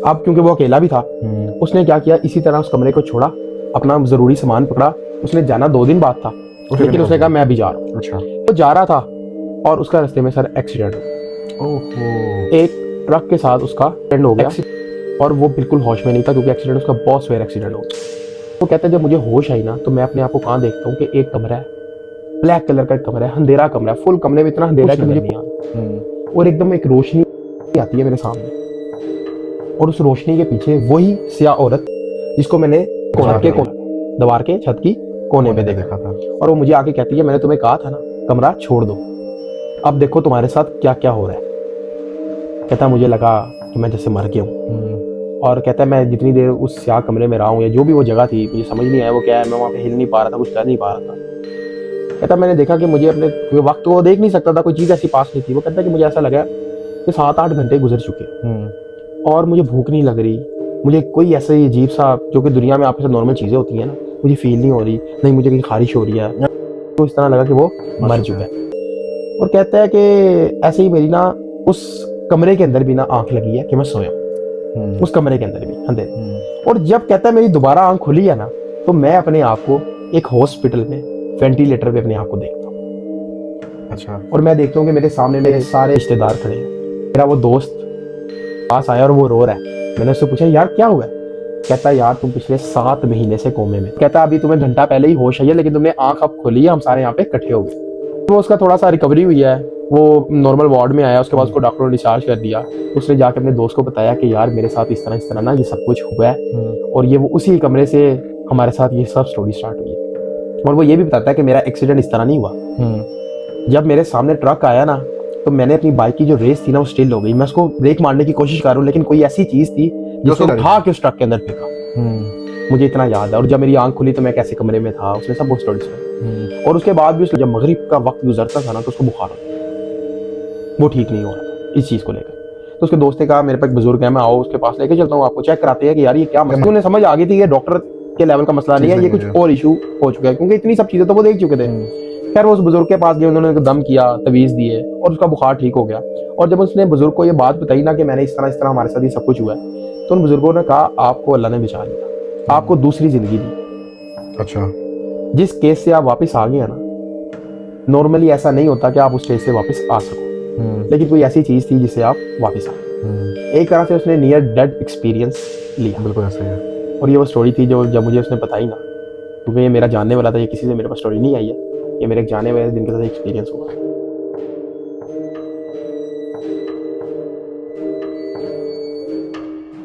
अब क्योंकि वो अकेला भी था, उसने क्या किया, इसी तरह उस कमरे को छोड़ा, अपना जरूरी सामान पकड़ा, उसने जाना 2 दिन बाद था, लेकिन उसने कहा मैं भी जा रहा हूँ। अच्छा। वो जा रहा था और उसका रास्ते में सर एक्सीडेंट हो ओहो। गया। एक ट्रक के साथ उसका एक्सीडेंट हो गया और वो बिल्कुल होश में नहीं था, क्योंकि एक्सीडेंट उसका बहुत सवेर एक्सीडेंट हो गया। वो कहता है जब मुझे होश आई ना, तो मैं अपने आप को कहाँ देखता हूँ कि एक कमरा है, ब्लैक कलर का एक कमरा है, अंधेरा कमरा है, फुल कमरे में इतना अंधेरा है कि मुझे नहीं आ रहा, और एकदम एक रोशनी आती है मेरे सामने, और उस रोशनी के पीछे वही स्याह औरत जिसको मैंने दीवार के छत की कोने पे देखा था। और वो मुझे आके कहती है मैंने तुम्हें कहा था ना कमरा छोड़ दो, अब देखो तुम्हारे साथ क्या क्या हो रहा है। कहता मुझे लगा कि मैं जैसे मर गया हूँ, और कहता है मैं जितनी देर उस स्याह कमरे में रहा हूँ या जो भी वो जगह थी, मुझे समझ नहीं आया वो क्या है, मैं वहाँ पे हिल नहीं पा रहा था, कुछ कर नहीं पा रहा था। कहता मैंने देखा कि मुझे अपने वक्त को देख नहीं सकता था, कोई चीज़ ऐसी पास नहीं थी। वो कहता कि मुझे ऐसा लगा कि 7-8 घंटे गुजर चुके और मुझे भूख नहीं लग रही, मुझे कोई ऐसा ही अजीब सा जो कि दुनिया में आपके साथ नॉर्मल चीज़ें होती हैं ना, मुझे फील नहीं हो रही, नहीं मुझे कहीं खारिश हो रही है, तो इस तरह लगा कि वो मर चुका है। और कहता है कि ऐसे ही मेरी ना उस कमरे के अंदर भी ना आंख लगी है कि मैं सोया, उस कमरे के अंदर भी अंधेरे। और जब कहता है मेरी दोबारा आंख खुली है ना, तो मैं अपने आप को एक हॉस्पिटल में वेंटिलेटर पे अपने आप को देखता हूँ। अच्छा। और मैं देखता हूँ कि मेरे सामने मेरे सारे रिश्तेदार खड़े हैं, मेरा वो दोस्त पास आया और वो रो रहा है। मैंने उससे पूछा यार क्या हुआ है? कहता यार तुम पिछले 7 महीने से कोमे में। कहता अभी तुम्हें घंटा पहले ही होश आई है, लेकिन तुमने आंख अब खोली है, हम सारे यहाँ पे इकट्ठे हो गए। तो उसका थोड़ा सा रिकवरी हुई है, वो नॉर्मल वार्ड में आया, उसके बाद उसको डॉक्टर ने डिस्चार्ज कर दिया। उसने जाके अपने दोस्त को बताया कि यार मेरे साथ इस तरह ना ये सब कुछ हुआ है, और ये वो उसी कमरे से हमारे साथ ये सब स्टोरी स्टार्ट हुई है। और वो ये भी बताता है कि मेरा एक्सीडेंट इस तरह नहीं हुआ, जब मेरे सामने ट्रक आया ना, तो मैंने अपनी बाइक की जो रेस थी ना वो स्टिल हो गई, मैं उसको ब्रेक मारने की कोशिश कर रहा हूँ, लेकिन कोई ऐसी चीज थी जिसको उठा के उस ट्रक के अंदर फेंका। मुझे इतना याद है। और जब मेरी आंख खुली तो मैं कैसे कमरे में था, उसने सब वो स्टोरी सुनाई। और उसके बाद भी जब मगरिब का वक्त गुजरता था ना, तो उसको बुखार आता, वो ठीक नहीं हो रहा था इस चीज को लेकर। तो उसके दोस्त ने कहा मेरे पास एक बुजुर्ग है, मैं आओ उसके पास लेके चलता हूँ, आपको चेक कराते हैं कि यार ये क्या मसला। उन्हें समझ आ गई थी ये डॉक्टर के लेवल का मसला नहीं है, ये कुछ और इशू हो चुका है, क्योंकि इतनी सब चीजें तो वो देख चुके थे। खैर वो उस बुजुर्ग के पास गए, उन्होंने दम किया, तवीज दिए, और उसका बुखार ठीक हो गया। और जब उसने बुजुर्ग को ये बात बताई ना कि मैंने इस तरह हमारे साथ ये सब कुछ हुआ है, तो उन बुजुर्गों ने कहा आपको अल्लाह ने बचा लिया, आपको दूसरी जिंदगी दी। अच्छा। जिस केस से आप वापस आ गए ना, नॉर्मली ऐसा नहीं होता कि आप उस स्टेज से वापस आ सको, लेकिन कोई ऐसी चीज थी जिससे आप वापस आए। एक तरह से उसने नियर डेड एक्सपीरियंस लिया। बिल्कुल ऐसा ही है। और ये वो स्टोरी थी जो जब मुझे उसने बताई ना, क्योंकि ये मेरा जानने वाला था, ये किसी से मेरे पास स्टोरी नहीं आई है, ये मेरे एक जानने वाले दिन के साथ एक्सपीरियंस हुआ।